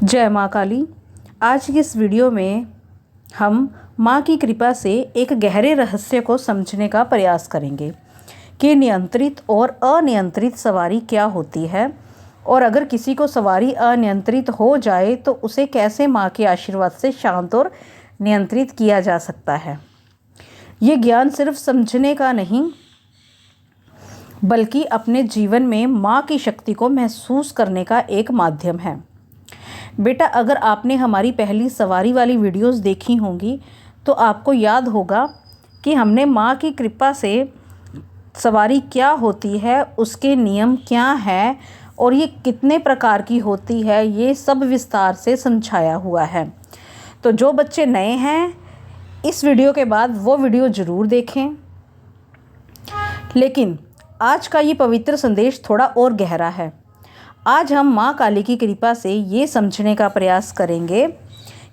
जय माँ काली। आज की इस वीडियो में हम माँ की कृपा से एक गहरे रहस्य को समझने का प्रयास करेंगे कि नियंत्रित और अनियंत्रित सवारी क्या होती है, और अगर किसी को सवारी अनियंत्रित हो जाए तो उसे कैसे माँ के आशीर्वाद से शांत और नियंत्रित किया जा सकता है। ये ज्ञान सिर्फ समझने का नहीं, बल्कि अपने जीवन में माँ की शक्ति को महसूस करने का एक माध्यम है। बेटा, अगर आपने हमारी पहली सवारी वाली वीडियोस देखी होंगी तो आपको याद होगा कि हमने माँ की कृपा से सवारी क्या होती है, उसके नियम क्या हैं और ये कितने प्रकार की होती है, ये सब विस्तार से समझाया हुआ है। तो जो बच्चे नए हैं, इस वीडियो के बाद वो वीडियो ज़रूर देखें। लेकिन आज का ये पवित्र संदेश थोड़ा और गहरा है। आज हम माँ काली की कृपा से ये समझने का प्रयास करेंगे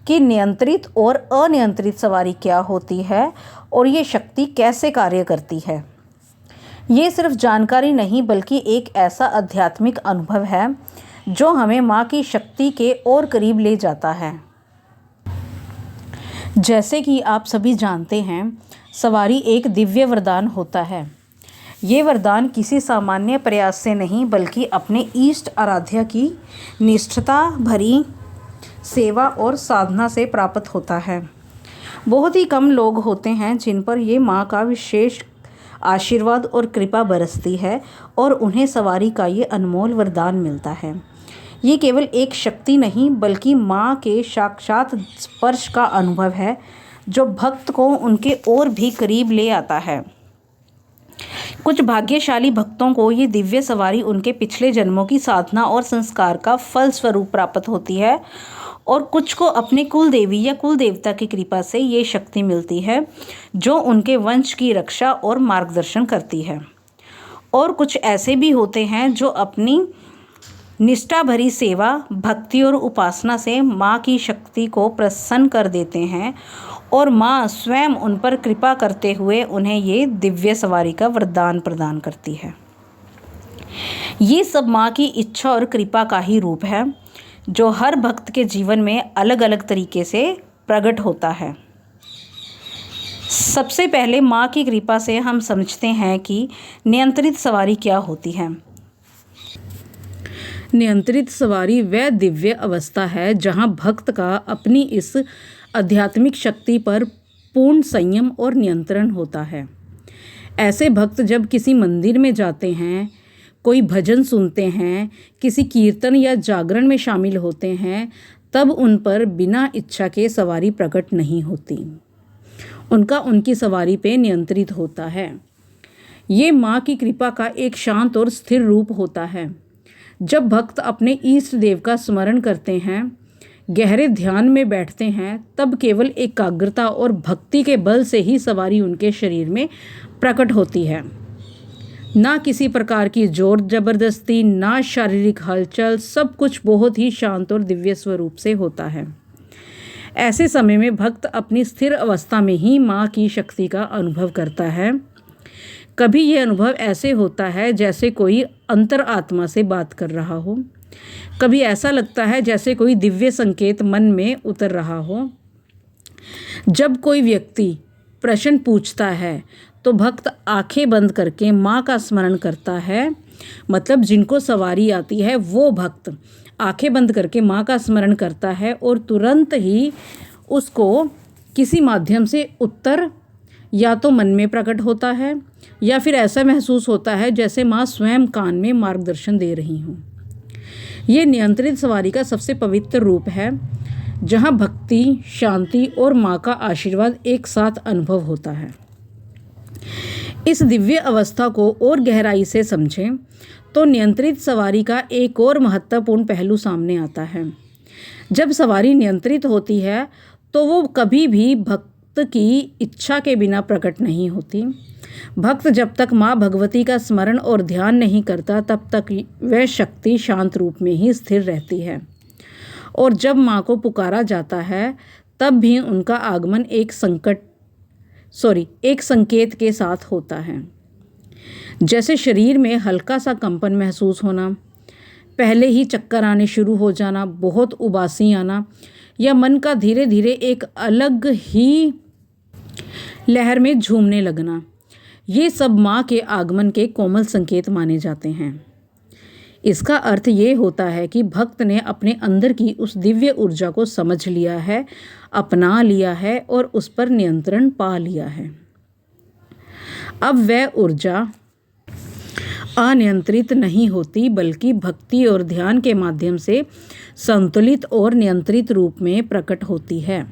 कि नियंत्रित और अनियंत्रित सवारी क्या होती है और ये शक्ति कैसे कार्य करती है। ये सिर्फ जानकारी नहीं, बल्कि एक ऐसा आध्यात्मिक अनुभव है जो हमें माँ की शक्ति के और करीब ले जाता है। जैसे कि आप सभी जानते हैं, सवारी एक दिव्य वरदान होता है। ये वरदान किसी सामान्य प्रयास से नहीं, बल्कि अपने इष्ट आराध्या की निष्ठता भरी सेवा और साधना से प्राप्त होता है। बहुत ही कम लोग होते हैं जिन पर ये माँ का विशेष आशीर्वाद और कृपा बरसती है और उन्हें सवारी का ये अनमोल वरदान मिलता है। ये केवल एक शक्ति नहीं, बल्कि माँ के साक्षात स्पर्श का अनुभव है जो भक्त को उनके और भी करीब ले आता है। कुछ भाग्यशाली भक्तों को ये दिव्य सवारी उनके पिछले जन्मों की साधना और संस्कार का फल स्वरूप प्राप्त होती है, और कुछ को अपने कुल देवी या कुल देवता की कृपा से ये शक्ति मिलती है जो उनके वंश की रक्षा और मार्गदर्शन करती है। और कुछ ऐसे भी होते हैं जो अपनी निष्ठा भरी सेवा, भक्ति और उपासना से माँ की शक्ति को प्रसन्न कर देते हैं, और माँ स्वयं उन पर कृपा करते हुए उन्हें ये दिव्य सवारी का वरदान प्रदान करती है। ये सब माँ की इच्छा और कृपा का ही रूप है जो हर भक्त के जीवन में अलग अलग तरीके से प्रकट होता है। सबसे पहले माँ की कृपा से हम समझते हैं कि नियंत्रित सवारी क्या होती है। नियंत्रित सवारी वह दिव्य अवस्था है जहाँ भक्त का अपनी इस आध्यात्मिक शक्ति पर पूर्ण संयम और नियंत्रण होता है। ऐसे भक्त जब किसी मंदिर में जाते हैं, कोई भजन सुनते हैं, किसी कीर्तन या जागरण में शामिल होते हैं, तब उन पर बिना इच्छा के सवारी प्रकट नहीं होती। उनका उनकी सवारी पे नियंत्रित होता है। ये माँ की कृपा का एक शांत और स्थिर रूप होता है। जब भक्त अपने इष्ट देव का स्मरण करते हैं, गहरे ध्यान में बैठते हैं, तब केवल एकाग्रता और भक्ति के बल से ही सवारी उनके शरीर में प्रकट होती है। ना किसी प्रकार की जोर जबरदस्ती, ना शारीरिक हलचल, सब कुछ बहुत ही शांत और दिव्य स्वरूप से होता है। ऐसे समय में भक्त अपनी स्थिर अवस्था में ही माँ की शक्ति का अनुभव करता है। कभी यह अनुभव ऐसे होता है जैसे कोई अंतर आत्मा से बात कर रहा हो, कभी ऐसा लगता है जैसे कोई दिव्य संकेत मन में उतर रहा हो। जब कोई व्यक्ति प्रश्न पूछता है तो भक्त आंखें बंद करके माँ का स्मरण करता है। मतलब जिनको सवारी आती है वो भक्त आंखें बंद करके माँ का स्मरण करता है, और तुरंत ही उसको किसी माध्यम से उत्तर या तो मन में प्रकट होता है, या फिर ऐसा महसूस होता है जैसे माँ स्वयं कान में मार्गदर्शन दे रही हूँ। ये नियंत्रित सवारी का सबसे पवित्र रूप है जहाँ भक्ति, शांति और माँ का आशीर्वाद एक साथ अनुभव होता है। इस दिव्य अवस्था को और गहराई से समझें तो नियंत्रित सवारी का एक और महत्वपूर्ण पहलू सामने आता है। जब सवारी नियंत्रित होती है तो वो कभी भी भक्त की इच्छा के बिना प्रकट नहीं होती। भक्त जब तक माँ भगवती का स्मरण और ध्यान नहीं करता, तब तक वह शक्ति शांत रूप में ही स्थिर रहती है, और जब माँ को पुकारा जाता है तब भी उनका आगमन एक संकेत के साथ होता है। जैसे शरीर में हल्का सा कंपन महसूस होना, पहले ही चक्कर आने शुरू हो जाना, बहुत उबासी आना या मन का धीरे धीरे एक अलग ही लहर में झूमने लगना, ये सब माँ के आगमन के कोमल संकेत माने जाते हैं। इसका अर्थ ये होता है कि भक्त ने अपने अंदर की उस दिव्य ऊर्जा को समझ लिया है, अपना लिया है और उस पर नियंत्रण पा लिया है। अब वह ऊर्जा अनियंत्रित नहीं होती, बल्कि भक्ति और ध्यान के माध्यम से संतुलित और नियंत्रित रूप में प्रकट होती है।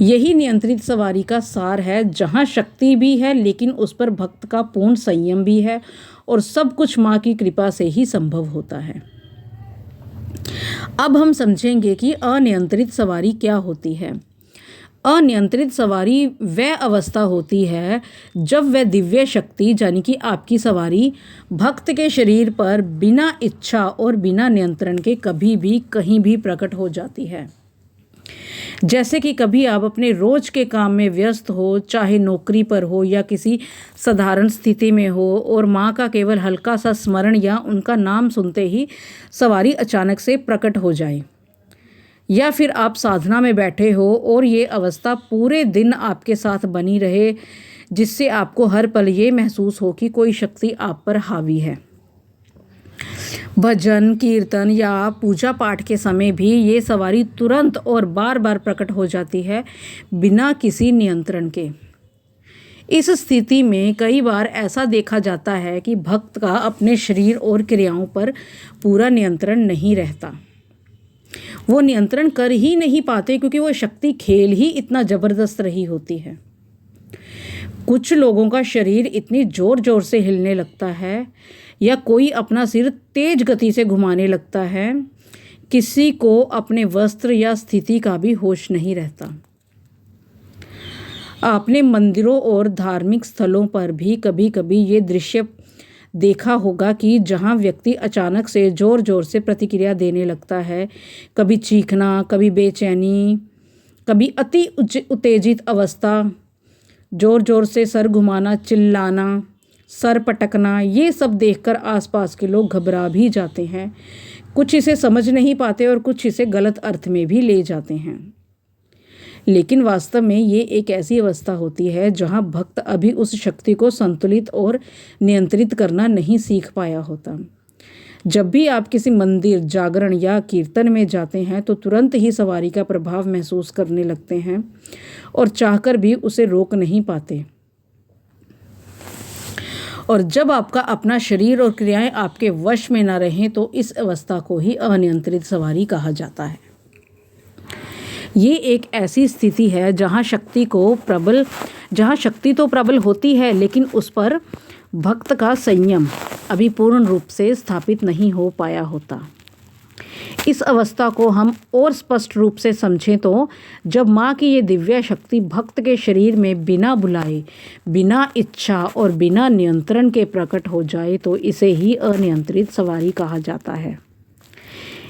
यही नियंत्रित सवारी का सार है, जहाँ शक्ति भी है लेकिन उस पर भक्त का पूर्ण संयम भी है और सब कुछ माँ की कृपा से ही संभव होता है। अब हम समझेंगे कि अनियंत्रित सवारी क्या होती है। अनियंत्रित सवारी वह अवस्था होती है जब वह दिव्य शक्ति यानी कि आपकी सवारी भक्त के शरीर पर बिना इच्छा और बिना नियंत्रण के कभी भी कहीं भी प्रकट हो जाती है। जैसे कि कभी आप अपने रोज के काम में व्यस्त हो, चाहे नौकरी पर हो या किसी साधारण स्थिति में हो, और माँ का केवल हल्का सा स्मरण या उनका नाम सुनते ही सवारी अचानक से प्रकट हो जाए, या फिर आप साधना में बैठे हो और ये अवस्था पूरे दिन आपके साथ बनी रहे, जिससे आपको हर पल ये महसूस हो कि कोई शक्ति आप पर हावी है। भजन कीर्तन या पूजा पाठ के समय भी ये सवारी तुरंत और बार बार प्रकट हो जाती है, बिना किसी नियंत्रण के। इस स्थिति में कई बार ऐसा देखा जाता है कि भक्त का अपने शरीर और क्रियाओं पर पूरा नियंत्रण नहीं रहता। वो नियंत्रण कर ही नहीं पाते क्योंकि वो शक्ति खेल ही इतना ज़बरदस्त रही होती है। कुछ लोगों का शरीर इतनी ज़ोर ज़ोर से हिलने लगता है या कोई अपना सिर तेज गति से घुमाने लगता है, किसी को अपने वस्त्र या स्थिति का भी होश नहीं रहता। आपने मंदिरों और धार्मिक स्थलों पर भी कभी कभी ये दृश्य देखा होगा कि जहाँ व्यक्ति अचानक से ज़ोर ज़ोर से प्रतिक्रिया देने लगता है, कभी चीखना, कभी बेचैनी, कभी अति उत्तेजित अवस्था, ज़ोर ज़ोर से सर घुमाना, चिल्लाना, सर पटकना, ये सब देखकर आसपास के लोग घबरा भी जाते हैं। कुछ इसे समझ नहीं पाते और कुछ इसे गलत अर्थ में भी ले जाते हैं। लेकिन वास्तव में ये एक ऐसी अवस्था होती है जहाँ भक्त अभी उस शक्ति को संतुलित और नियंत्रित करना नहीं सीख पाया होता। जब भी आप किसी मंदिर, जागरण या कीर्तन में जाते हैं तो तुरंत ही सवारी का प्रभाव महसूस करने लगते हैं और चाहकर भी उसे रोक नहीं पाते। और जब आपका अपना शरीर और क्रियाएं आपके वश में न रहें तो इस अवस्था को ही अनियंत्रित सवारी कहा जाता है। ये एक ऐसी स्थिति है जहाँ शक्ति तो प्रबल होती है, लेकिन उस पर भक्त का संयम अभी पूर्ण रूप से स्थापित नहीं हो पाया होता। इस अवस्था को हम और स्पष्ट रूप से समझें तो जब माँ की ये दिव्य शक्ति भक्त के शरीर में बिना बुलाए, बिना इच्छा और बिना नियंत्रण के प्रकट हो जाए तो इसे ही अनियंत्रित सवारी कहा जाता है।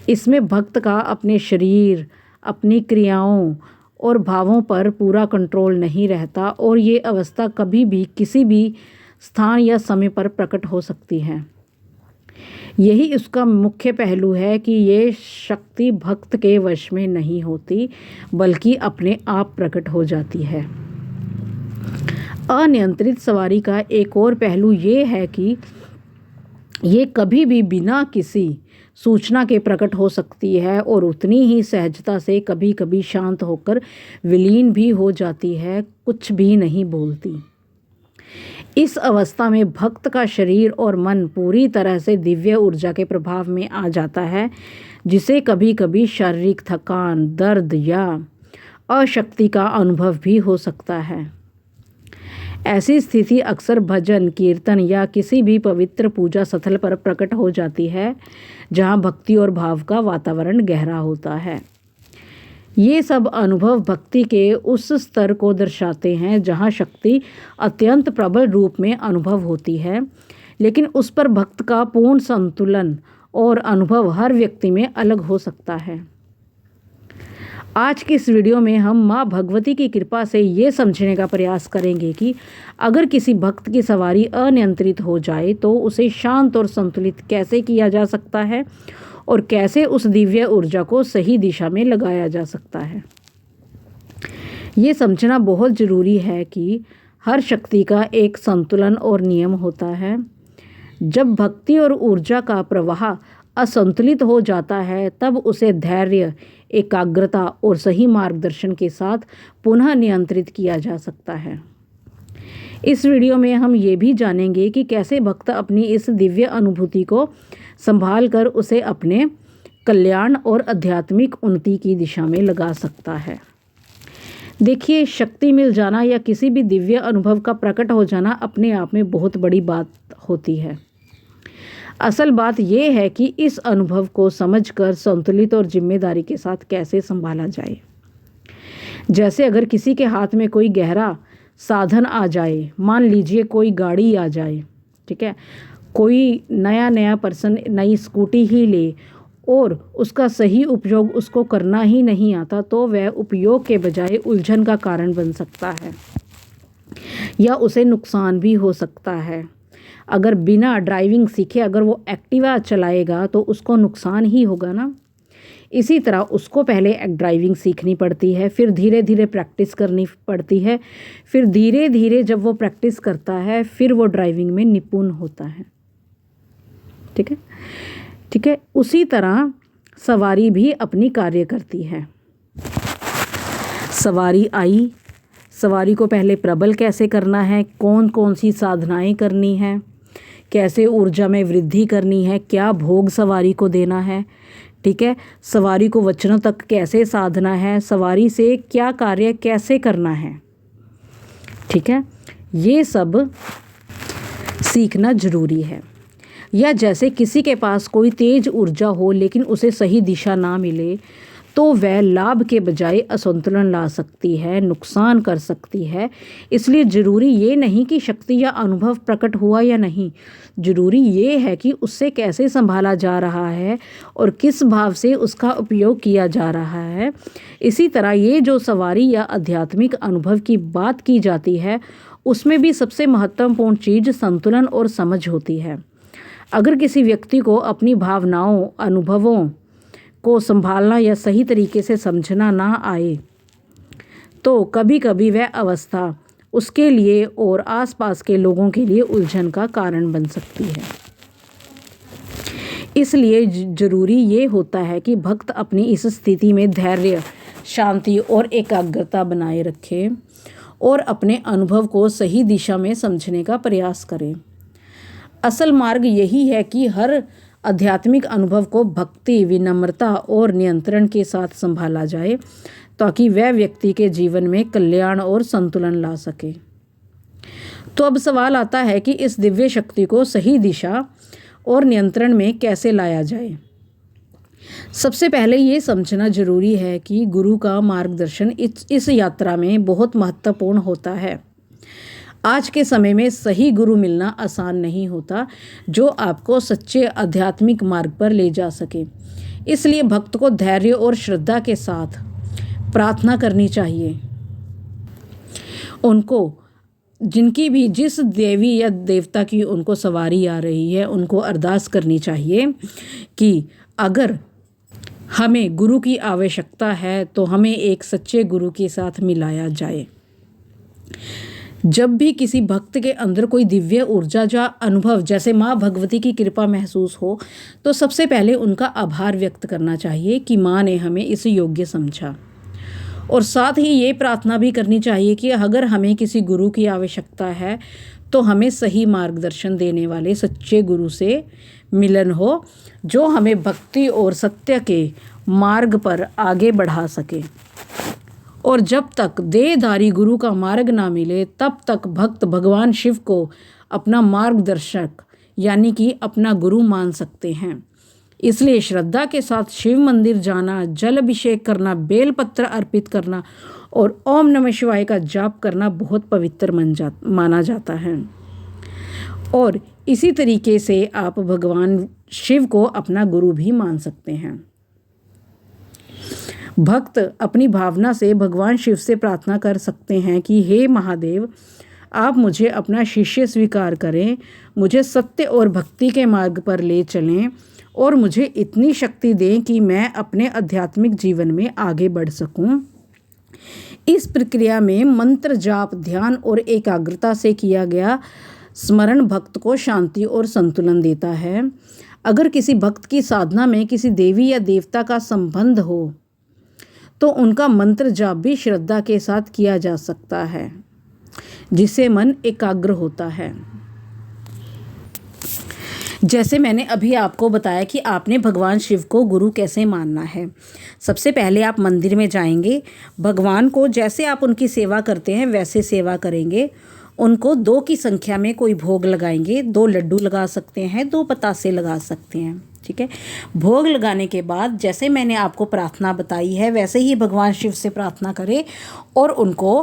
इसमें भक्त का अपने शरीर, अपनी क्रियाओं और भावों पर पूरा कंट्रोल नहीं रहता और ये अवस्था कभी भी किसी भी स्थान या समय पर प्रकट हो सकती है। यही उसका मुख्य पहलू है कि ये शक्ति भक्त के वश में नहीं होती, बल्कि अपने आप प्रकट हो जाती है। अनियंत्रित सवारी का एक और पहलू ये है कि ये कभी भी बिना किसी सूचना के प्रकट हो सकती है और उतनी ही सहजता से कभी कभी शांत होकर विलीन भी हो जाती है, कुछ भी नहीं बोलती। इस अवस्था में भक्त का शरीर और मन पूरी तरह से दिव्य ऊर्जा के प्रभाव में आ जाता है, जिसे कभी कभी शारीरिक थकान, दर्द या अशक्ति का अनुभव भी हो सकता है। ऐसी स्थिति अक्सर भजन, कीर्तन या किसी भी पवित्र पूजा स्थल पर प्रकट हो जाती है, जहाँ भक्ति और भाव का वातावरण गहरा होता है। ये सब अनुभव भक्ति के उस स्तर को दर्शाते हैं जहाँ शक्ति अत्यंत प्रबल रूप में अनुभव होती है, लेकिन उस पर भक्त का पूर्ण संतुलन और अनुभव हर व्यक्ति में अलग हो सकता है। आज की इस वीडियो में हम माँ भगवती की कृपा से ये समझने का प्रयास करेंगे कि अगर किसी भक्त की सवारी अनियंत्रित हो जाए तो उसे शांत और संतुलित कैसे किया जा सकता है और कैसे उस दिव्य ऊर्जा को सही दिशा में लगाया जा सकता है। ये समझना बहुत ज़रूरी है कि हर शक्ति का एक संतुलन और नियम होता है। जब भक्ति और ऊर्जा का प्रवाह असंतुलित हो जाता है तब उसे धैर्य, एकाग्रता और सही मार्गदर्शन के साथ पुनः नियंत्रित किया जा सकता है। इस वीडियो में हम ये भी जानेंगे कि कैसे भक्त अपनी इस दिव्य अनुभूति को संभाल कर उसे अपने कल्याण और आध्यात्मिक उन्नति की दिशा में लगा सकता है। देखिए, शक्ति मिल जाना या किसी भी दिव्य अनुभव का प्रकट हो जाना अपने आप में बहुत बड़ी बात होती है। असल बात यह है कि इस अनुभव को समझकर संतुलित और जिम्मेदारी के साथ कैसे संभाला जाए। जैसे अगर किसी के हाथ में कोई गहरा साधन आ जाए, मान लीजिए कोई गाड़ी आ जाए, ठीक है, कोई नया पर्सन नई स्कूटी ही ले और उसका सही उपयोग उसको करना ही नहीं आता तो वह उपयोग के बजाय उलझन का कारण बन सकता है या उसे नुकसान भी हो सकता है। अगर बिना ड्राइविंग सीखे अगर वो एक्टिवा चलाएगा तो उसको नुकसान ही होगा ना। इसी तरह उसको पहले ड्राइविंग सीखनी पड़ती है, फिर धीरे धीरे प्रैक्टिस करनी पड़ती है, फिर धीरे धीरे जब वो प्रैक्टिस करता है फिर वो ड्राइविंग में निपुण होता है। ठीक है। उसी तरह सवारी भी अपनी कार्य करती है। सवारी आई, सवारी को पहले प्रबल कैसे करना है, कौन कौन सी साधनाएं करनी है, कैसे ऊर्जा में वृद्धि करनी है, क्या भोग सवारी को देना है, ठीक है, सवारी को वचनों तक कैसे साधना है, सवारी से क्या कार्य कैसे करना है, ठीक है, ये सब सीखना जरूरी है। या जैसे किसी के पास कोई तेज ऊर्जा हो लेकिन उसे सही दिशा ना मिले तो वह लाभ के बजाय असंतुलन ला सकती है, नुकसान कर सकती है। इसलिए ज़रूरी ये नहीं कि शक्ति या अनुभव प्रकट हुआ या नहीं, ज़रूरी ये है कि उससे कैसे संभाला जा रहा है और किस भाव से उसका उपयोग किया जा रहा है। इसी तरह ये जो सवारी या आध्यात्मिक अनुभव की बात की जाती है उसमें भी सबसे महत्वपूर्ण चीज़ संतुलन और समझ होती है। अगर किसी व्यक्ति को अपनी भावनाओं, अनुभवों को संभालना या सही तरीके से समझना ना आए तो कभी कभी वह अवस्था उसके लिए और आसपास के लोगों के लिए उलझन का कारण बन सकती है। इसलिए जरूरी ये होता है कि भक्त अपनी इस स्थिति में धैर्य, शांति और एकाग्रता बनाए रखे और अपने अनुभव को सही दिशा में समझने का प्रयास करें। असल मार्ग यही है कि हर आध्यात्मिक अनुभव को भक्ति, विनम्रता और नियंत्रण के साथ संभाला जाए ताकि वह व्यक्ति के जीवन में कल्याण और संतुलन ला सके। तो अब सवाल आता है कि इस दिव्य शक्ति को सही दिशा और नियंत्रण में कैसे लाया जाए। सबसे पहले ये समझना जरूरी है कि गुरु का मार्गदर्शन इस यात्रा में बहुत महत्वपूर्ण होता है। आज के समय में सही गुरु मिलना आसान नहीं होता जो आपको सच्चे आध्यात्मिक मार्ग पर ले जा सके। इसलिए भक्त को धैर्य और श्रद्धा के साथ प्रार्थना करनी चाहिए। उनको जिनकी भी जिस देवी या देवता की उनको सवारी आ रही है उनको अरदास करनी चाहिए कि अगर हमें गुरु की आवश्यकता है तो हमें एक सच्चे गुरु के साथ मिलाया जाए। जब भी किसी भक्त के अंदर कोई दिव्य ऊर्जा या अनुभव जैसे माँ भगवती की कृपा महसूस हो तो सबसे पहले उनका आभार व्यक्त करना चाहिए कि माँ ने हमें इस योग्य समझा। और साथ ही ये प्रार्थना भी करनी चाहिए कि अगर हमें किसी गुरु की आवश्यकता है तो हमें सही मार्गदर्शन देने वाले सच्चे गुरु से मिलन हो जो हमें भक्ति और सत्य के मार्ग पर आगे बढ़ा सके। और जब तक देहधारी गुरु का मार्ग ना मिले तब तक भक्त भगवान शिव को अपना मार्गदर्शक यानी कि अपना गुरु मान सकते हैं। इसलिए श्रद्धा के साथ शिव मंदिर जाना, जल अभिषेक करना, बेलपत्र अर्पित करना और ओम नमः शिवाय का जाप करना बहुत पवित्र माना जाता है। और इसी तरीके से आप भगवान शिव को अपना गुरु भी मान सकते हैं। भक्त अपनी भावना से भगवान शिव से प्रार्थना कर सकते हैं कि हे महादेव, आप मुझे अपना शिष्य स्वीकार करें, मुझे सत्य और भक्ति के मार्ग पर ले चलें और मुझे इतनी शक्ति दें कि मैं अपने आध्यात्मिक जीवन में आगे बढ़ सकूं। इस प्रक्रिया में मंत्र जाप, ध्यान और एकाग्रता से किया गया स्मरण भक्त को शांति और संतुलन देता है। अगर किसी भक्त की साधना में किसी देवी या देवता का संबंध हो तो उनका मंत्र जाप भी श्रद्धा के साथ किया जा सकता है, जिससे मन एकाग्र होता है। जैसे मैंने अभी आपको बताया कि आपने भगवान शिव को गुरु कैसे मानना है। सबसे पहले आप मंदिर में जाएंगे, भगवान को जैसे आप उनकी सेवा करते हैं वैसे सेवा करेंगे। उनको 2 की संख्या में कोई भोग लगाएंगे, 2 लड्डू लगा सकते हैं, 2 बतासे लगा सकते हैं, ठीक है। भोग लगाने के बाद जैसे मैंने आपको प्रार्थना बताई है वैसे ही भगवान शिव से प्रार्थना करें और उनको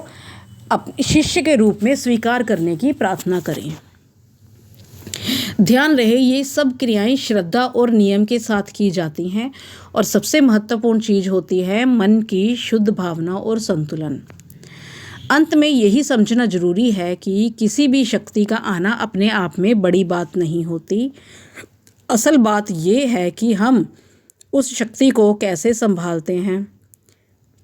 अपने शिष्य के रूप में स्वीकार करने की प्रार्थना करें। ध्यान रहे ये सब क्रियाएं श्रद्धा और नियम के साथ की जाती हैं और सबसे महत्वपूर्ण चीज़ होती है मन की शुद्ध भावना और संतुलन। अंत में यही समझना जरूरी है कि किसी भी शक्ति का आना अपने आप में बड़ी बात नहीं होती। असल बात ये है कि हम उस शक्ति को कैसे संभालते हैं,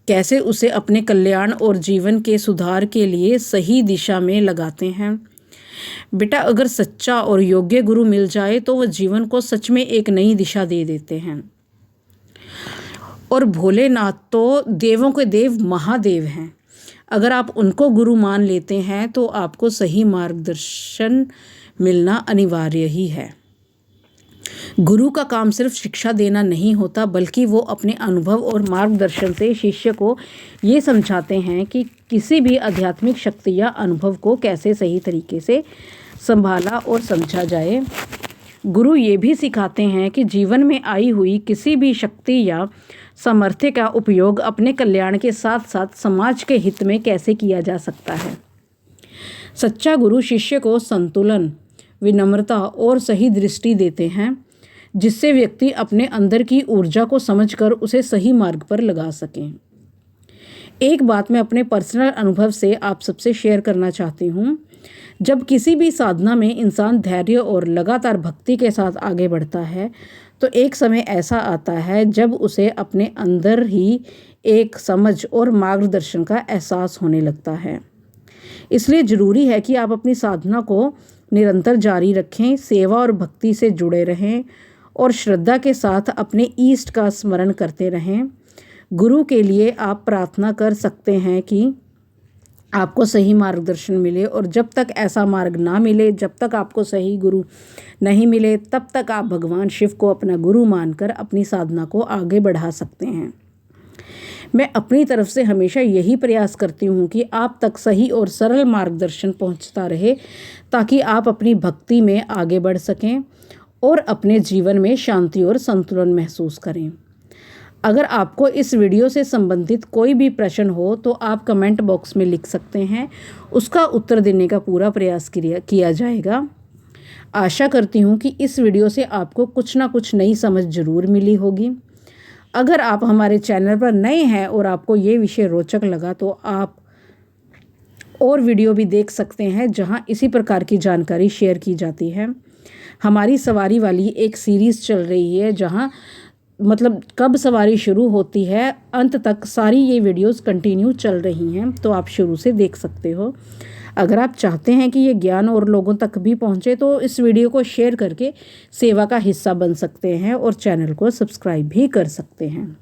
कैसे उसे अपने कल्याण और जीवन के सुधार के लिए सही दिशा में लगाते हैं। बेटा, अगर सच्चा और योग्य गुरु मिल जाए तो वह जीवन को सच में एक नई दिशा दे देते हैं। और भोलेनाथ तो देवों के देव महादेव हैं। अगर आप उनको गुरु मान लेते हैं तो आपको सही मार्गदर्शन मिलना अनिवार्य ही है। गुरु का काम सिर्फ शिक्षा देना नहीं होता, बल्कि वो अपने अनुभव और मार्गदर्शन से शिष्य को ये समझाते हैं कि किसी भी आध्यात्मिक शक्ति या अनुभव को कैसे सही तरीके से संभाला और समझा जाए। गुरु ये भी सिखाते हैं कि जीवन में आई हुई किसी भी शक्ति या सामर्थ्य का उपयोग अपने कल्याण के साथ साथ समाज के हित में कैसे किया जा सकता है। सच्चा गुरु शिष्य को संतुलन, विनम्रता और सही दृष्टि देते हैं, जिससे व्यक्ति अपने अंदर की ऊर्जा को समझकर उसे सही मार्ग पर लगा सकें। एक बात मैं अपने पर्सनल अनुभव से आप सबसे शेयर करना चाहती हूँ। जब किसी भी साधना में इंसान धैर्य और लगातार भक्ति के साथ आगे बढ़ता है तो एक समय ऐसा आता है जब उसे अपने अंदर ही एक समझ और मार्गदर्शन का एहसास होने लगता है। इसलिए ज़रूरी है कि आप अपनी साधना को निरंतर जारी रखें, सेवा और भक्ति से जुड़े रहें और श्रद्धा के साथ अपने ईष्ट का स्मरण करते रहें। गुरु के लिए आप प्रार्थना कर सकते हैं कि आपको सही मार्गदर्शन मिले, और जब तक ऐसा मार्ग ना मिले, जब तक आपको सही गुरु नहीं मिले, तब तक आप भगवान शिव को अपना गुरु मानकर अपनी साधना को आगे बढ़ा सकते हैं। मैं अपनी तरफ से हमेशा यही प्रयास करती हूँ कि आप तक सही और सरल मार्गदर्शन पहुँचता रहे, ताकि आप अपनी भक्ति में आगे बढ़ सकें और अपने जीवन में शांति और संतुलन महसूस करें। अगर आपको इस वीडियो से संबंधित कोई भी प्रश्न हो तो आप कमेंट बॉक्स में लिख सकते हैं, उसका उत्तर देने का पूरा प्रयास किया जाएगा। आशा करती हूँ कि इस वीडियो से आपको कुछ ना कुछ नई समझ ज़रूर मिली होगी। अगर आप हमारे चैनल पर नए हैं और आपको ये विषय रोचक लगा तो आप और वीडियो भी देख सकते हैं जहाँ इसी प्रकार की जानकारी शेयर की जाती है। हमारी सवारी वाली एक सीरीज़ चल रही है जहाँ कब सवारी शुरू होती है अंत तक सारी ये वीडियोस कंटिन्यू चल रही हैं, तो आप शुरू से देख सकते हो। अगर आप चाहते हैं कि ये ज्ञान और लोगों तक भी पहुंचे तो इस वीडियो को शेयर करके सेवा का हिस्सा बन सकते हैं और चैनल को सब्सक्राइब भी कर सकते हैं।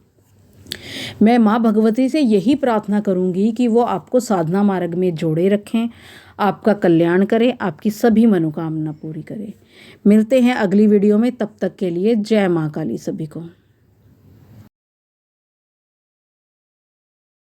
मैं माँ भगवती से यही प्रार्थना करूँगी कि वो आपको साधना मार्ग में जोड़े रखें, आपका कल्याण करें, आपकी सभी मनोकामना पूरी करें। मिलते हैं अगली वीडियो में, तब तक के लिए जय माँ काली सभी को।